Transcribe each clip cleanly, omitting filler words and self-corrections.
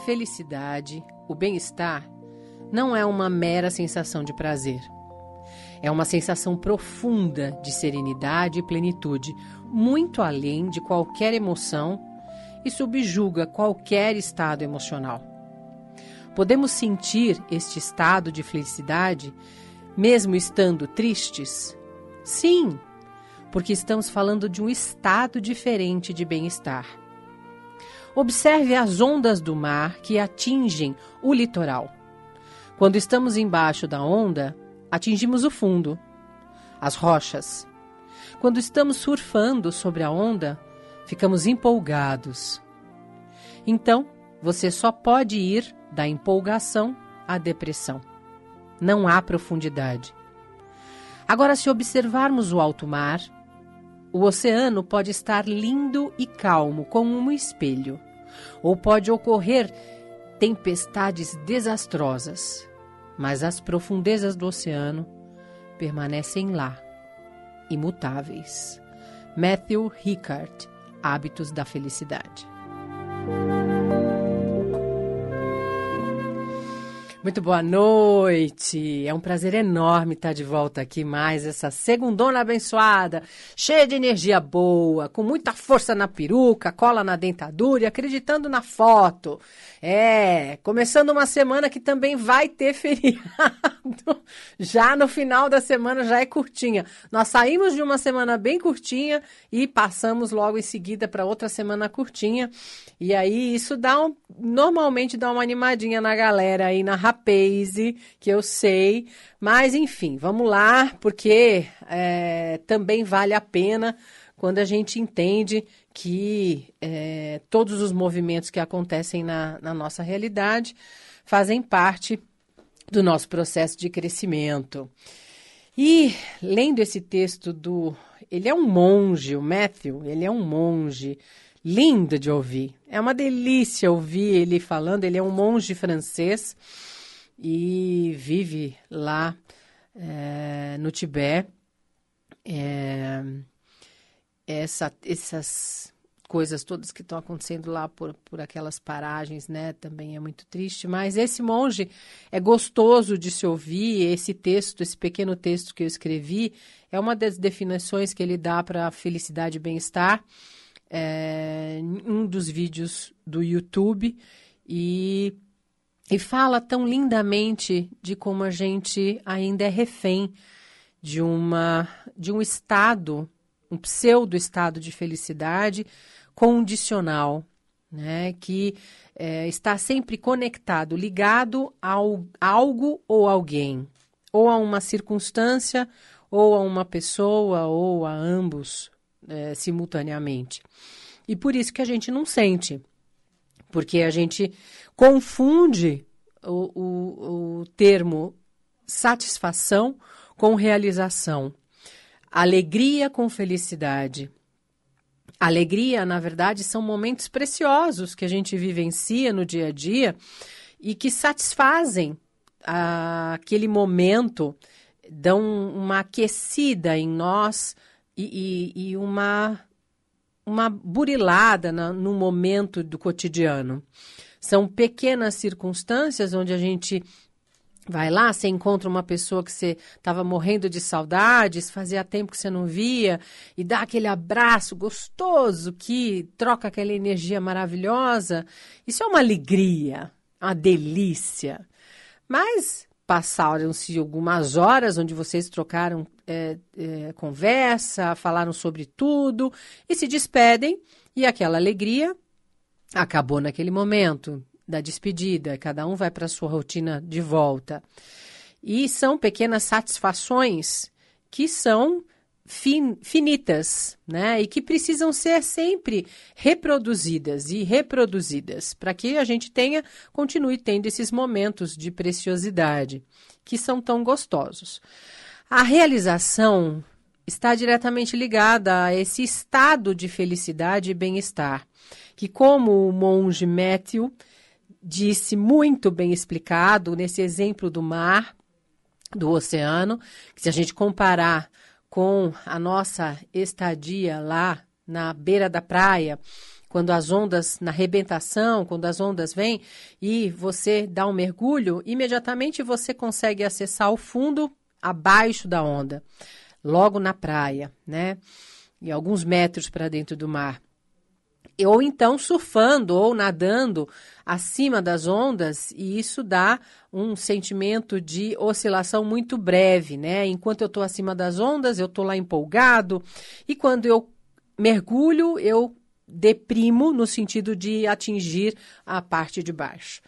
felicidade, o bem-estar, não é uma mera sensação de prazer. É uma sensação profunda de serenidade e plenitude, muito além de qualquer emoção e subjuga qualquer estado emocional. Podemos sentir este estado de felicidade mesmo estando tristes? Sim, porque estamos falando de um estado diferente de bem-estar. Observe as ondas do mar que atingem o litoral. Quando estamos embaixo da onda, atingimos o fundo, as rochas. Quando estamos surfando sobre a onda, ficamos empolgados. Então, você só pode ir da empolgação à depressão. Não há profundidade. Agora, se observarmos o alto mar, o oceano pode estar lindo e calmo como um espelho, ou pode ocorrer tempestades desastrosas, mas as profundezas do oceano permanecem lá, imutáveis. Matthew Ricard, Hábitos da Felicidade. Muito boa noite, é um prazer enorme estar de volta aqui mais essa segundona abençoada, cheia de energia boa, com muita força na peruca, cola na dentadura e acreditando na foto. Começando uma semana que também vai ter feriado, já no final da semana já é curtinha. Nós saímos de uma semana bem curtinha e passamos logo em seguida para outra semana curtinha. E aí isso normalmente dá uma animadinha na galera aí na Rapaze, que eu sei. Mas enfim, vamos lá, porque também vale a pena quando a gente entende que todos os movimentos que acontecem na nossa realidade fazem parte do nosso processo de crescimento. E lendo esse texto ele é um monge, o Matthew, ele é um monge lindo de ouvir. É uma delícia ouvir ele falando. Ele é um monge francês e vive lá no Tibete. Essas coisas todas que estão acontecendo lá por aquelas paragens, né, também é muito triste. Mas esse monge é gostoso de se ouvir. Esse pequeno texto que eu escrevi, é uma das definições que ele dá para felicidade e bem-estar. Um dos vídeos do YouTube e fala tão lindamente de como a gente ainda é refém de um estado, um pseudo-estado de felicidade condicional, né, que está sempre conectado, ligado a algo ou alguém, ou a uma circunstância, ou a uma pessoa, ou a ambos, simultaneamente. E por isso que a gente não sente, porque a gente confunde o termo satisfação com realização, alegria com felicidade. Alegria, na verdade, são momentos preciosos que a gente vivencia no dia a dia e que satisfazem aquele momento, dão uma aquecida em nós e uma burilada no momento do cotidiano. São pequenas circunstâncias onde a gente vai lá, você encontra uma pessoa que você estava morrendo de saudades, fazia tempo que você não via, e dá aquele abraço gostoso que troca aquela energia maravilhosa. Isso é uma alegria, uma delícia. Mas passaram-se algumas horas onde vocês trocaram conversa, falaram sobre tudo e se despedem, e aquela alegria acabou naquele momento da despedida, cada um vai para a sua rotina de volta. E são pequenas satisfações que são finitas, né? E que precisam ser sempre reproduzidas para que a gente continue tendo esses momentos de preciosidade que são tão gostosos. A realização está diretamente ligada a esse estado de felicidade e bem-estar, que, como o monge Matthew disse, muito bem explicado nesse exemplo do mar, do oceano, que se a gente comparar com a nossa estadia lá na beira da praia, quando as ondas, na arrebentação, quando as ondas vêm e você dá um mergulho, imediatamente você consegue acessar o fundo abaixo da onda, logo na praia, né? E alguns metros para dentro do mar. Ou então surfando ou nadando acima das ondas, e isso dá um sentimento de oscilação muito breve, né? Enquanto eu estou acima das ondas, eu estou lá empolgado, e quando eu mergulho, eu deprimo no sentido de atingir a parte de baixo.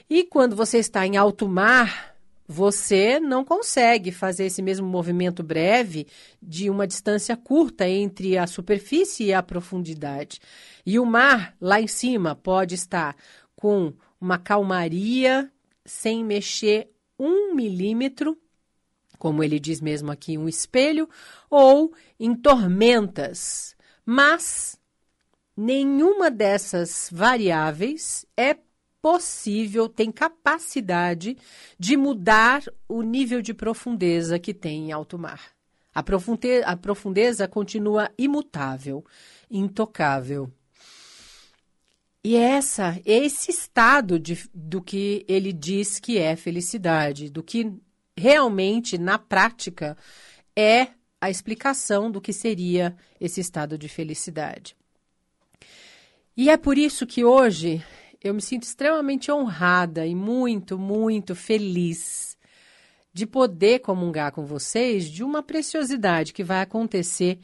E quando você está em alto mar, você não consegue fazer esse mesmo movimento breve de uma distância curta entre a superfície e a profundidade. E o mar, lá em cima, pode estar com uma calmaria, sem mexer 1 milímetro, como ele diz mesmo aqui, um espelho, ou em tormentas. Mas nenhuma dessas variáveis é possível, tem capacidade de mudar o nível de profundeza que tem em alto mar. A profundeza continua imutável, intocável. E esse estado do que ele diz que é felicidade, do que realmente, na prática, é a explicação do que seria esse estado de felicidade. E é por isso que hoje eu me sinto extremamente honrada e muito, muito feliz de poder comungar com vocês de uma preciosidade que vai acontecer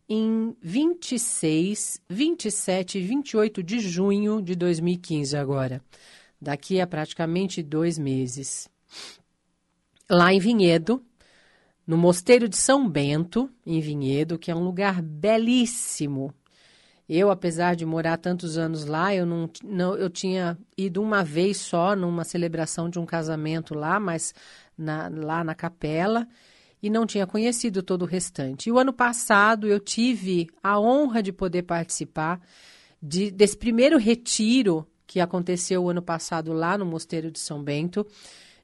em 26, 27 e 28 de junho de 2015 agora. Daqui a praticamente 2 meses. Lá em Vinhedo, no Mosteiro de São Bento, em Vinhedo, que é um lugar belíssimo. Eu, apesar de morar tantos anos lá, eu tinha ido uma vez só numa celebração de um casamento lá, mas lá na capela, e não tinha conhecido todo o restante. E o ano passado eu tive a honra de poder participar desse primeiro retiro que aconteceu o ano passado lá no Mosteiro de São Bento,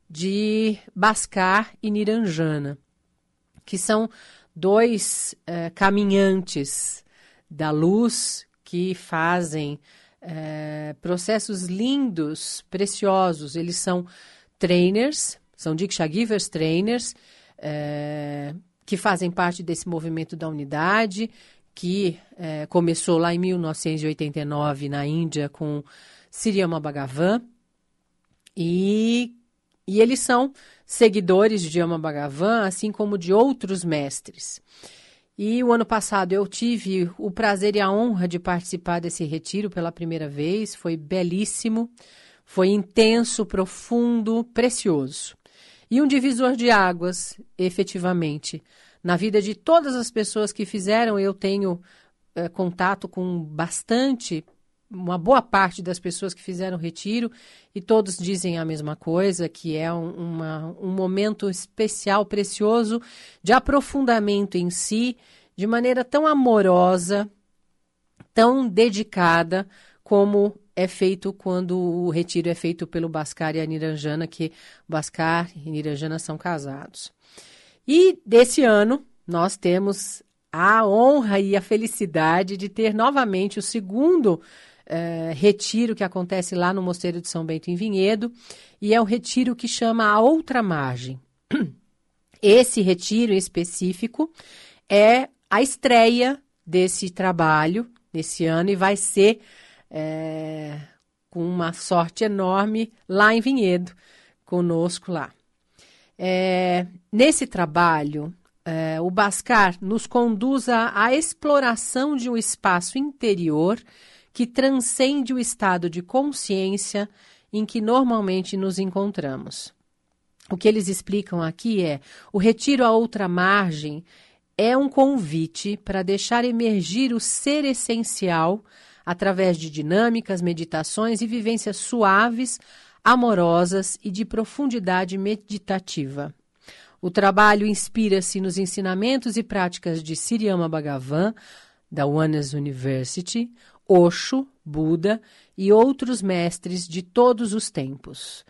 de Bhaskar e Niranjana, que são 2 caminhantes da luz que fazem processos lindos, preciosos. Eles são trainers, são Diksha Givers trainers, que fazem parte desse movimento da unidade, que começou lá em 1989 na Índia com Sriyama Bhagavan, e eles são seguidores de Yama Bhagavan, assim como de outros mestres. E o ano passado eu tive o prazer e a honra de participar desse retiro pela primeira vez. Foi belíssimo, foi intenso, profundo, precioso. E um divisor de águas, efetivamente. Na vida de todas as pessoas que fizeram, eu tenho contato com uma boa parte das pessoas que fizeram o retiro, e todos dizem a mesma coisa, que é um momento especial, precioso, de aprofundamento em si, de maneira tão amorosa, tão dedicada, como é feito quando o retiro é feito pelo Bhaskar e a Niranjana, que Bhaskar e Niranjana são casados. E desse ano, nós temos a honra e a felicidade de ter novamente o segundo retiro que acontece lá no Mosteiro de São Bento em Vinhedo, e é o retiro que chama A Outra Margem. Esse retiro em específico é a estreia desse trabalho nesse ano, e vai ser com uma sorte enorme lá em Vinhedo, conosco lá. Nesse trabalho, o Bhaskar nos conduz à exploração de um espaço interior que transcende o estado de consciência em que normalmente nos encontramos. O que eles explicam aqui o retiro à outra margem é um convite para deixar emergir o ser essencial através de dinâmicas, meditações e vivências suaves, amorosas e de profundidade meditativa. O trabalho inspira-se nos ensinamentos e práticas de Sriyama Bhagavan, da Oneness University, Osho, Buda e outros mestres de todos os tempos.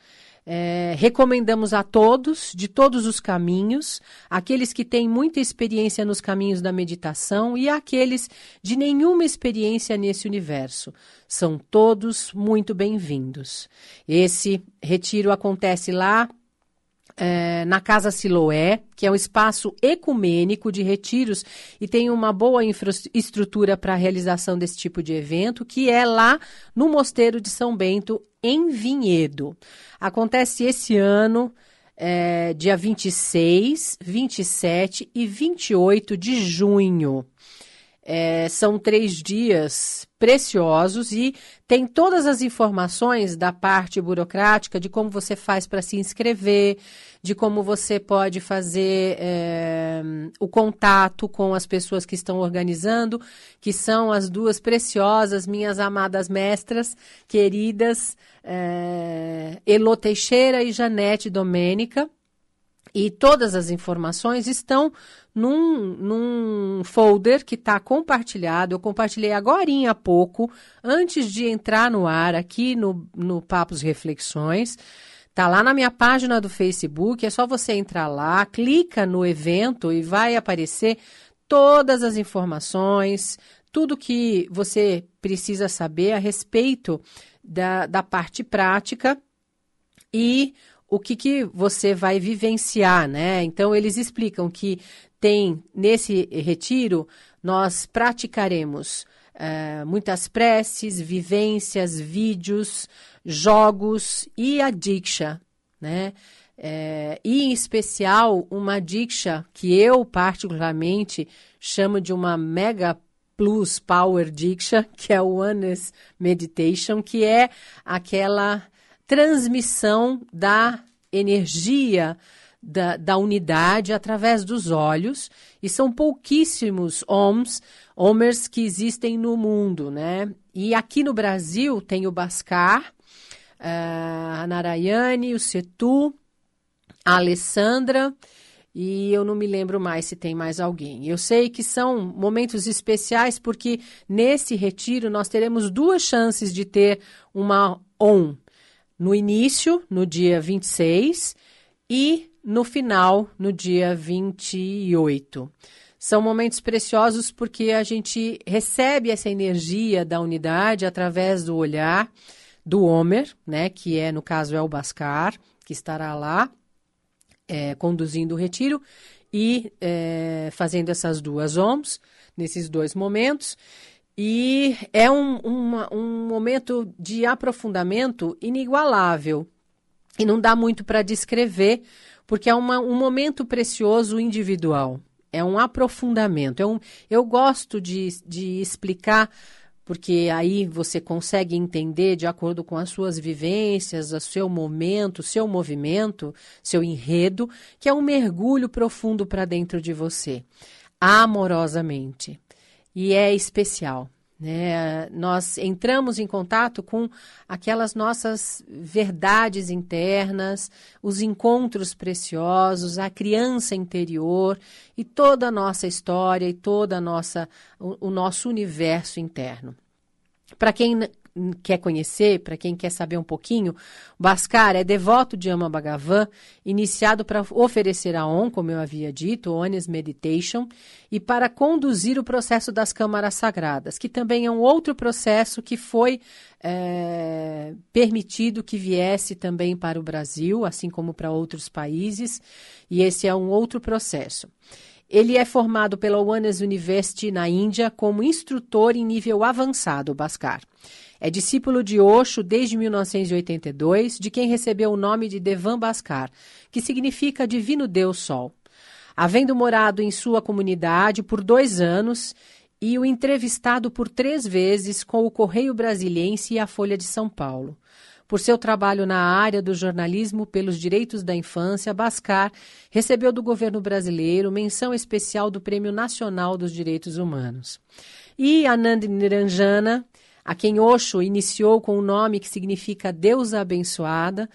Recomendamos a todos, de todos os caminhos, aqueles que têm muita experiência nos caminhos da meditação e aqueles de nenhuma experiência nesse universo. São todos muito bem-vindos. Esse retiro acontece lá na Casa Siloé, que é um espaço ecumênico de retiros e tem uma boa infraestrutura para a realização desse tipo de evento, que é lá no Mosteiro de São Bento, em Vinhedo. Acontece esse ano, dia 26, 27 e 28 de junho. São 3 dias preciosos e tem todas as informações da parte burocrática de como você faz para se inscrever, de como você pode fazer o contato com as pessoas que estão organizando, que são as 2 preciosas, minhas amadas mestras, queridas, Elô Teixeira e Janete Domênica. E todas as informações estão num folder que está compartilhado. Eu compartilhei agorinha há pouco, antes de entrar no ar aqui no Papos Reflexões. Está lá na minha página do Facebook, é só você entrar lá, clica no evento e vai aparecer todas as informações, tudo que você precisa saber a respeito da parte prática e o que você vai vivenciar, né? Então, eles explicam que nesse retiro, nós praticaremos muitas preces, vivências, vídeos, jogos e a Diksha, né? E, em especial, uma Diksha que eu, particularmente, chamo de uma Mega Plus Power Diksha, que é o Oneness Meditation, que é aquela transmissão da energia da unidade através dos olhos, e são pouquíssimos Omers que existem no mundo, né? E aqui no Brasil tem o Bhaskar, a Narayane, o Setu, a Alessandra, e eu não me lembro mais se tem mais alguém. Eu sei que são momentos especiais porque nesse retiro nós teremos 2 chances de ter uma Om. No início, no dia 26, e no final, no dia 28. São momentos preciosos porque a gente recebe essa energia da unidade através do olhar do Homer, né, que no caso é o Bhaskar, que estará lá conduzindo o retiro e fazendo essas 2 Oms, nesses 2 momentos. E é um momento de aprofundamento inigualável. E não dá muito para descrever, porque é um momento precioso individual. É um aprofundamento. Eu gosto de explicar, porque aí você consegue entender de acordo com as suas vivências, o seu momento, seu movimento, seu enredo, que é um mergulho profundo para dentro de você, amorosamente. E é especial, né? Nós entramos em contato com aquelas nossas verdades internas, os encontros preciosos, a criança interior e toda a nossa história e toda o nosso universo interno. Para quem quer conhecer, para quem quer saber um pouquinho, Bhaskar é devoto de Ama Bhagavan, iniciado para oferecer a Om, como eu havia dito, Oneness Meditation, e para conduzir o processo das câmaras sagradas, que também é um outro processo que foi permitido que viesse também para o Brasil, assim como para outros países, e esse é um outro processo. Ele é formado pela Oneness University na Índia como instrutor em nível avançado, Bhaskar. É discípulo de Osho desde 1982, de quem recebeu o nome de Devan Bhaskar, que significa Divino Deus Sol. Havendo morado em sua comunidade por 2 anos e o entrevistado por 3 vezes com o Correio Brasiliense e a Folha de São Paulo. Por seu trabalho na área do jornalismo pelos direitos da infância, Bhaskar recebeu do governo brasileiro menção especial do Prêmio Nacional dos Direitos Humanos. E Anand Niranjana, a quem Osho iniciou com o nome que significa Deusa Abençoada,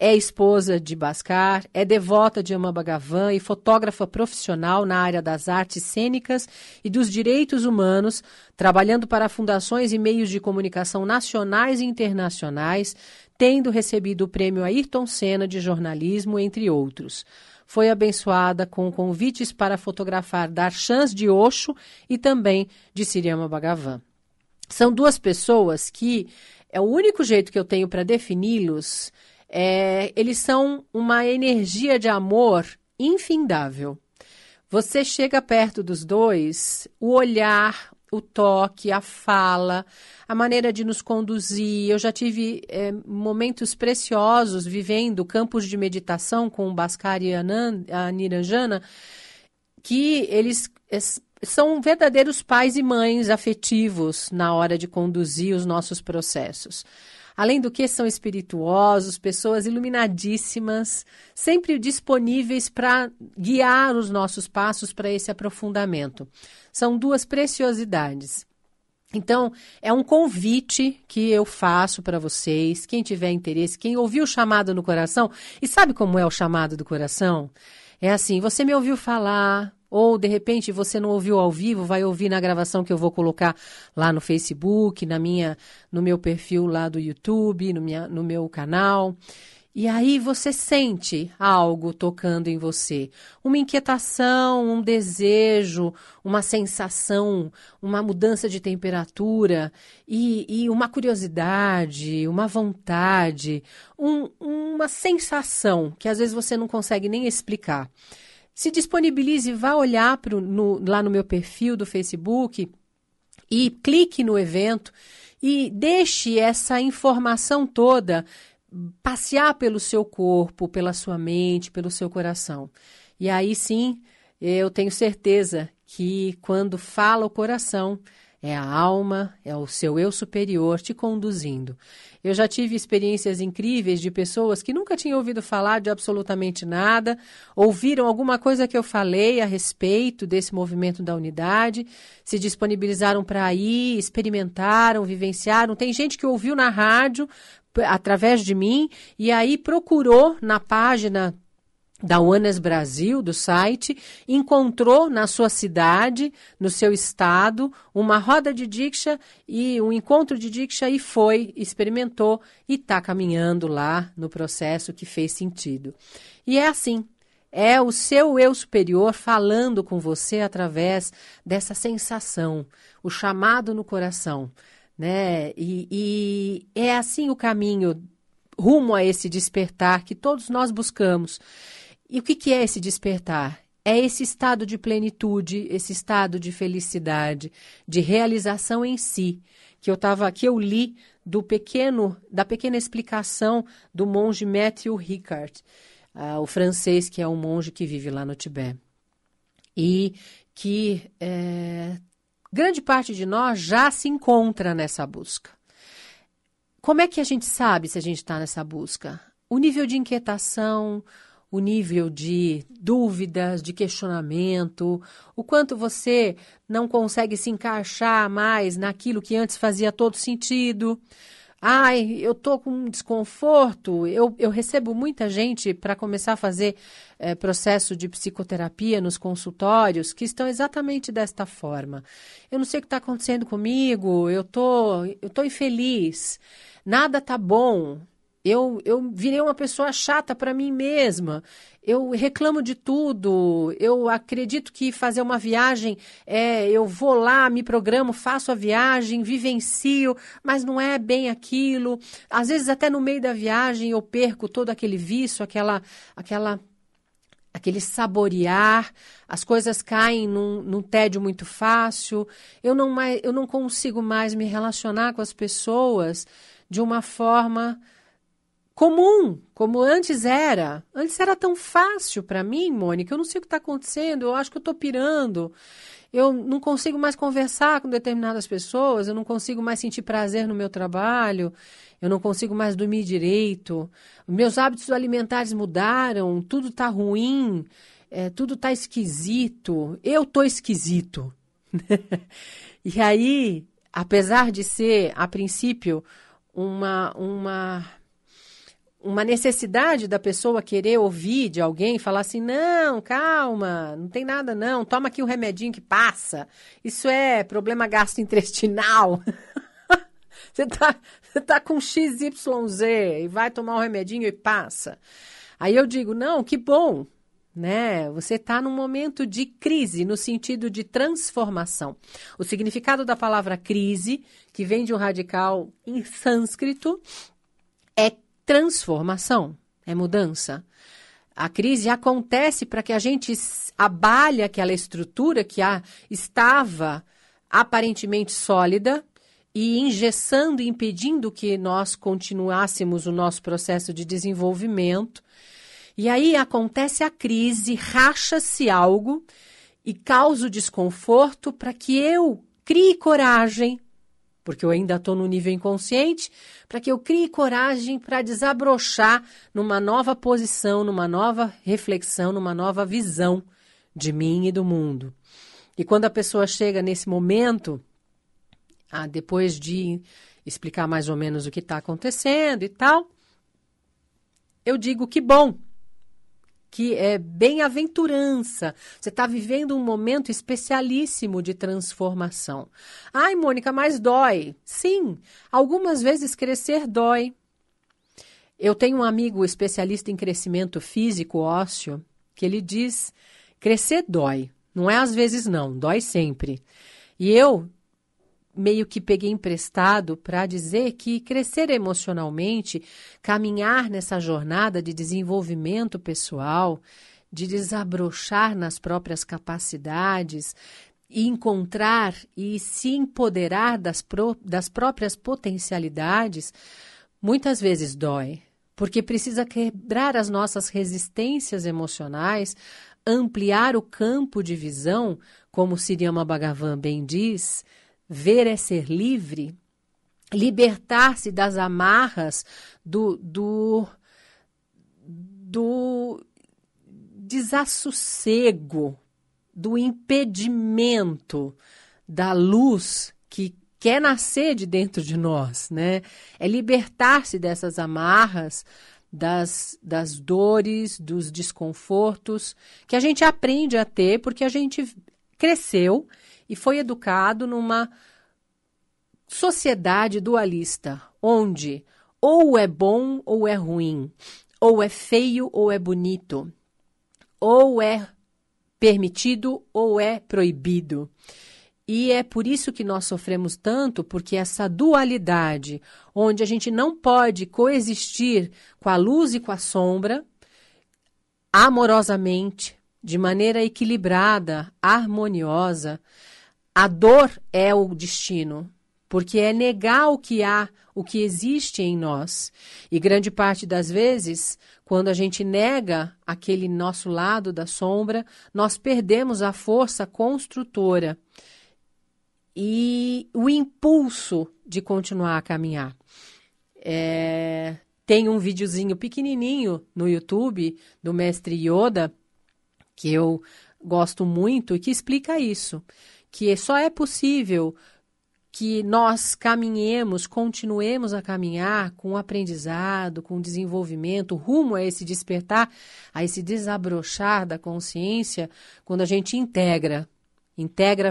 é esposa de Bhaskar, é devota de Ama Bhagavan e fotógrafa profissional na área das artes cênicas e dos direitos humanos, trabalhando para fundações e meios de comunicação nacionais e internacionais, tendo recebido o prêmio Ayrton Senna de jornalismo, entre outros. Foi abençoada com convites para fotografar Darshans de Osho e também de Sri Ama Bhagavan. São duas pessoas que é o único jeito que eu tenho para defini-los. Eles são uma energia de amor infindável. Você chega perto dos dois, o olhar, o toque, a fala, a maneira de nos conduzir. Eu já tive momentos preciosos vivendo campos de meditação com o Bhaskar e a Niranjana, que eles são verdadeiros pais e mães afetivos na hora de conduzir os nossos processos. Além do que, são espirituosos, pessoas iluminadíssimas, sempre disponíveis para guiar os nossos passos para esse aprofundamento. São duas preciosidades. Então, é um convite que eu faço para vocês, quem tiver interesse, quem ouviu o chamado no coração. E sabe como é o chamado do coração? É assim, você me ouviu falar, ou de repente você não ouviu ao vivo, vai ouvir na gravação que eu vou colocar lá no Facebook, no meu perfil lá do YouTube, no meu canal. E aí você sente algo tocando em você, uma inquietação, um desejo, uma sensação, uma mudança de temperatura e uma curiosidade, uma vontade, uma sensação que às vezes você não consegue nem explicar. Se disponibilize, vá olhar lá no meu perfil do Facebook e clique no evento e deixe essa informação toda passear pelo seu corpo, pela sua mente, pelo seu coração. E aí sim, eu tenho certeza que quando fala o coração, é a alma, é o seu eu superior te conduzindo. Eu já tive experiências incríveis de pessoas que nunca tinham ouvido falar de absolutamente nada, ouviram alguma coisa que eu falei a respeito desse movimento da unidade, se disponibilizaram para ir, experimentaram, vivenciaram. Tem gente que ouviu na rádio, através de mim, e aí procurou na página da Oneness Brasil, do site, encontrou na sua cidade, no seu estado, uma roda de Diksha e um encontro de Diksha e foi, experimentou e está caminhando lá no processo que fez sentido. E é assim, é o seu eu superior falando com você através dessa sensação, o chamado no coração, né? E é assim o caminho rumo a esse despertar que todos nós buscamos. E o que é esse despertar? É esse estado de plenitude, esse estado de felicidade, de realização em si, que eu li da pequena explicação do monge Matthew Ricard, o francês, que é um monge que vive lá no Tibete. E que grande parte de nós já se encontra nessa busca. Como é que a gente sabe se a gente está nessa busca? O nível de inquietação, o nível de dúvidas, de questionamento, o quanto você não consegue se encaixar mais naquilo que antes fazia todo sentido. Ai, eu estou com um desconforto. Eu recebo muita gente para começar a fazer processo de psicoterapia nos consultórios que estão exatamente desta forma. Eu não sei o que está acontecendo comigo, eu tô infeliz, nada está bom. Eu virei uma pessoa chata para mim mesma, eu reclamo de tudo, eu acredito que fazer uma viagem, eu vou lá, me programo, faço a viagem, vivencio, mas não é bem aquilo. Às vezes até no meio da viagem eu perco todo aquele vício, aquele saborear, as coisas caem num tédio muito fácil, eu não consigo mais me relacionar com as pessoas de uma forma comum, como antes era. Antes era tão fácil para mim, Mônica, eu não sei o que está acontecendo, eu acho que eu estou pirando, eu não consigo mais conversar com determinadas pessoas, eu não consigo mais sentir prazer no meu trabalho, eu não consigo mais dormir direito, meus hábitos alimentares mudaram, tudo está ruim, tudo está esquisito, eu estou esquisito. E aí, apesar de ser, a princípio, uma necessidade da pessoa querer ouvir de alguém falar assim, não, calma, não tem nada não, toma aqui um remedinho que passa, isso é problema gastrointestinal. Você tá com XYZ e vai tomar um remedinho e passa. Aí eu digo, não, que bom, né? Você está num momento de crise, no sentido de transformação. O significado da palavra crise, que vem de um radical em sânscrito, é transformação, é mudança. A crise acontece para que a gente abale aquela estrutura que estava aparentemente sólida e engessando, impedindo que nós continuássemos o nosso processo de desenvolvimento. E aí acontece a crise, racha-se algo e causa o desconforto para que eu crie coragem, porque eu ainda estou no nível inconsciente, para que eu crie coragem para desabrochar numa nova posição, numa nova reflexão, numa nova visão de mim e do mundo. E quando a pessoa chega nesse momento, depois de explicar mais ou menos o que está acontecendo e tal, eu digo que bom, que é bem-aventurança. Você está vivendo um momento especialíssimo de transformação. Ai, Mônica, mas dói. Sim, algumas vezes crescer dói. Eu tenho um amigo especialista em crescimento físico ósseo, que ele diz, crescer dói. Não é às vezes não, dói sempre. E eu meio que peguei emprestado para dizer que crescer emocionalmente, caminhar nessa jornada de desenvolvimento pessoal, de desabrochar nas próprias capacidades, e encontrar e se empoderar das próprias potencialidades, muitas vezes dói, porque precisa quebrar as nossas resistências emocionais, ampliar o campo de visão, como Siriyama Bhagavan bem diz, ver é ser livre, libertar-se das amarras do desassossego, do impedimento da luz que quer nascer de dentro de nós, né? É libertar-se dessas amarras, das dores, dos desconfortos, que a gente aprende a ter porque a gente cresceu e foi educado numa sociedade dualista, onde ou é bom ou é ruim, ou é feio ou é bonito, ou é permitido ou é proibido. E é por isso que nós sofremos tanto, porque essa dualidade, onde a gente não pode coexistir com a luz e com a sombra, amorosamente, de maneira equilibrada, harmoniosa, a dor é o destino, porque é negar o que há, o que existe em nós. E grande parte das vezes, quando a gente nega aquele nosso lado da sombra, nós perdemos a força construtora e o impulso de continuar a caminhar. Tem um videozinho pequenininho no YouTube do Mestre Yoda, que eu gosto muito e que explica isso, que só é possível que nós caminhemos, continuemos a caminhar com aprendizado, com desenvolvimento, rumo a esse despertar, a esse desabrochar da consciência, quando a gente integra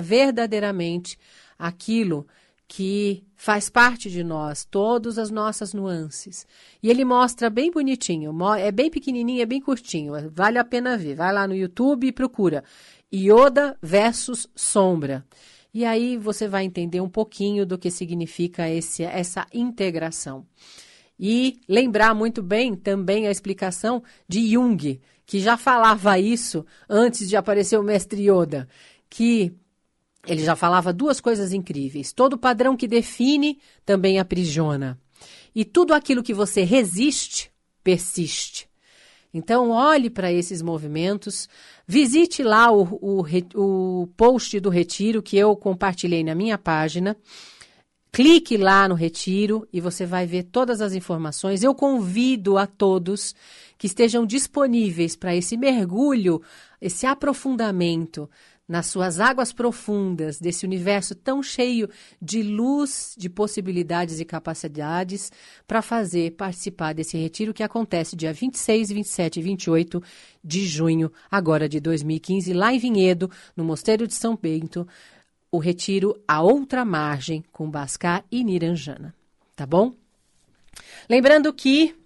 verdadeiramente aquilo que faz parte de nós, todas as nossas nuances. E ele mostra bem bonitinho, é bem pequenininho, é bem curtinho, vale a pena ver. Vai lá no YouTube e procura Yoda versus Sombra. E aí você vai entender um pouquinho do que significa essa integração. E lembrar muito bem também a explicação de Jung, que já falava isso antes de aparecer o Mestre Yoda, que ele já falava duas coisas incríveis. Todo padrão que define também aprisiona. E tudo aquilo que você resiste, persiste. Então, olhe para esses movimentos, visite lá o post do retiro que eu compartilhei na minha página. Clique lá no retiro e você vai ver todas as informações. Eu convido a todos que estejam disponíveis para esse mergulho, esse aprofundamento nas suas águas profundas desse universo tão cheio de luz, de possibilidades e capacidades para participar desse retiro que acontece dia 26, 27 e 28 de junho, agora de 2015, lá em Vinhedo, no Mosteiro de São Bento, o retiro A Outra Margem, com Bhaskar e Niranjana, tá bom? Lembrando que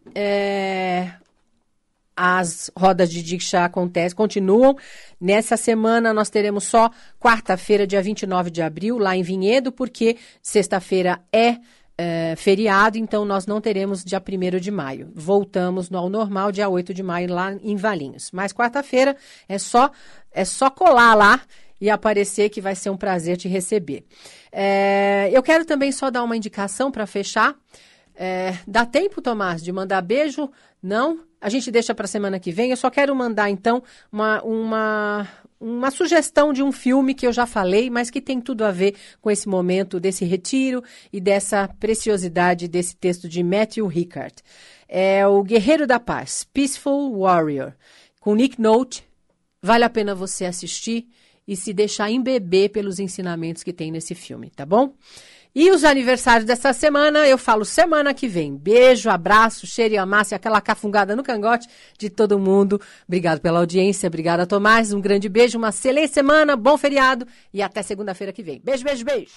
as rodas de Diksha continuam. Nessa semana nós teremos só quarta-feira, dia 29 de abril, lá em Vinhedo, porque sexta-feira é feriado, então nós não teremos dia 1º de maio. Voltamos ao normal, dia 8 de maio, lá em Valinhos. Mas quarta-feira é só colar lá e aparecer, que vai ser um prazer te receber. Eu quero também só dar uma indicação para fechar. Dá tempo, Tomás, de mandar beijo? Não? A gente deixa para a semana que vem. Eu só quero mandar, então, uma sugestão de um filme que eu já falei, mas que tem tudo a ver com esse momento desse retiro e dessa preciosidade desse texto de Matthew Ricard. É o Guerreiro da Paz, Peaceful Warrior, com Nick Nolte. Vale a pena você assistir e se deixar embeber pelos ensinamentos que tem nesse filme, tá bom? E os aniversários dessa semana, eu falo semana que vem. Beijo, abraço, cheiro e amasso e aquela cafungada no cangote de todo mundo. Obrigado pela audiência, obrigada, Tomás. Um grande beijo, uma excelente semana, bom feriado e até segunda-feira que vem. Beijo, beijo, beijo.